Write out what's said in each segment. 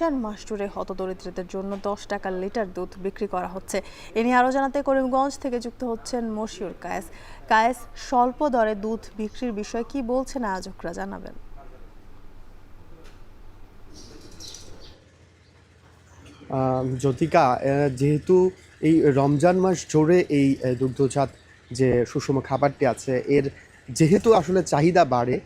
রমজান মাস জুড়ে হতদরিদ্রদের জন্য 10 টাকা লিটার দুধ বিক্রি করা হচ্ছে। এ নিয়ে আরও জানাতে করিমগঞ্জ থেকে যুক্ত হচ্ছেন মশিউর কায়েস। কায়েস, স্বল্প দরে দুধ বিক্রির বিষয়ে কি বলছেন আয়োজকরা, জানাবেন। জ্যোতিকা, যেহেতু এই রমজান মাস জুড়ে এই দুগ্ধজাত যে সুষম খাবারটি আছে এর যেহেতু আসলে চাহিদা বাড়ে,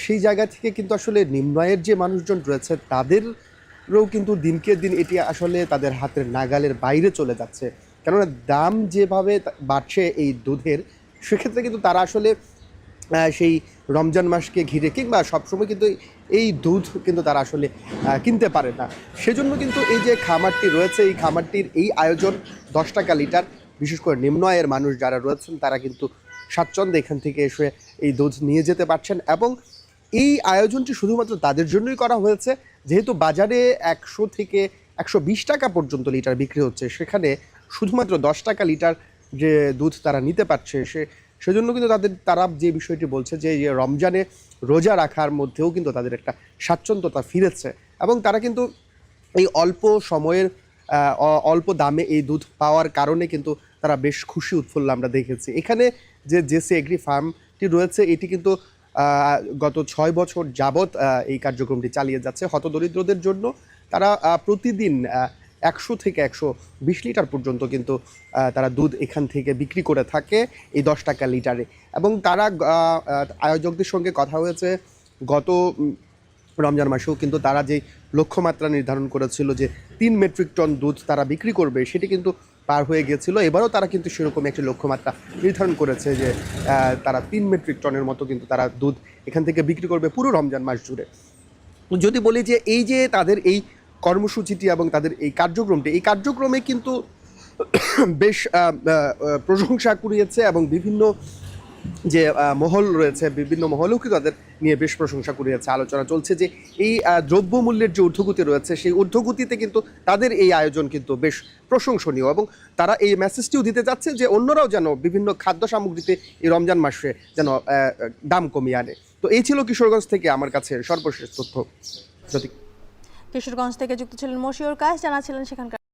সেই জায়গা থেকে কিন্তু আসলে নিম্ন আয়ের যে মানুষজন রয়েছে তাদেরও কিন্তু দিনকে দিন এটি আসলে তাদের হাতের নাগালের বাইরে চলে যাচ্ছে। কেননা দাম যেভাবে বাড়ছে এই দুধের, সেক্ষেত্রে কিন্তু তারা আসলে সেই রমজান মাসকে ঘিরে কিংবা সবসময় কিন্তু এই দুধ কিন্তু তারা আসলে কিনতে পারে না। সেজন্য কিন্তু এই যে খামারটি রয়েছে, এই খামারটির এই আয়োজন 10 টাকা লিটার, বিশেষ করে নিম্ন আয়ের মানুষ যারা রয়েছেন তারা কিন্তু স্বাচ্ছন্দ্যে এখান থেকে এসে এই দুধ নিয়ে যেতে পারছেন। এবং এই আয়োজনটি শুধুমাত্র তাদের জন্যই করা হয়েছে, যেহেতু বাজারে 100 থেকে 120 টাকা পর্যন্ত লিটার বিক্রি হচ্ছে, সেখানে শুধুমাত্র 10 টাকা লিটার যে দুধ তারা নিতে পারছে, সেজন্য কিন্তু তারা যে বিষয়টি বলছে যে রমজানে রোজা রাখার মধ্যেও কিন্তু তাদের একটা স্বাচ্ছন্দ্যতা ফিরেছে এবং তারা কিন্তু এই অল্প সময়ের অল্প দামে এই দুধ পাওয়ার কারণে কিন্তু তারা বেশ খুশি উৎফুল্ল আমরা দেখেছি। এখানে যে জেসি এগ্রি ফার্মটি রয়েছে এটি কিন্তু গত 6 বছর যাবৎ এই কার্যক্রমটি চালিয়ে যাচ্ছে হতদরিদ্রদের জন্য। তারা প্রতিদিন 100 থেকে 120 লিটার পর্যন্ত কিন্তু তারা দুধ এখান থেকে বিক্রি করে থাকে এই 10 টাকা লিটারে। এবং তারা আয়োজকদের সঙ্গে কথা হয়েছে, গত রমজান মাসেও কিন্তু তারা যে লক্ষ্যমাত্রা নির্ধারণ করেছিল যে 3 মেট্রিক টন দুধ তারা বিক্রি করবে, সেটি কিন্তু পার হয়ে গিয়েছিল। এবারও তারা কিন্তু সেরকম একটি লক্ষ্যমাত্রা নির্ধারণ করেছে যে তারা 3 মেট্রিক টনের মতো কিন্তু তারা দুধ এখান থেকে বিক্রি করবে পুরো রমজান মাস জুড়ে। যদি বলি যে এই যে তাদের এই কর্মসূচিটি এবং তাদের এই কার্যক্রমে কিন্তু বেশ প্রশংসা কুড়িয়েছে এবং বিভিন্ন যে মহল রয়েছে, বিভিন্ন মহলেও কিন্তু তাদের নিয়ে বেশ প্রশংসা কুড়িয়েছে। আলোচনা চলছে যে এই দ্রব্যমূল্যের যে ঊর্ধ্বগতি রয়েছে, সেই ঊর্ধ্বগতিতে কিন্তু তাদের এই আয়োজন কিন্তু বেশ প্রশংসনীয় এবং তারা এই মেসেজটিও দিতে যাচ্ছে যে অন্যরাও যেন বিভিন্ন খাদ্য সামগ্রীতে এই রমজান মাসে যেন দাম কমিয়ে আনে। তো এই ছিল কিশোরগঞ্জ থেকে আমার কাছে সর্বশেষ তথ্য। কিশোরগঞ্জ থেকে যুক্ত ছিলেন মশিউর কায়েস, জানাচ্ছিলেন সেখানকার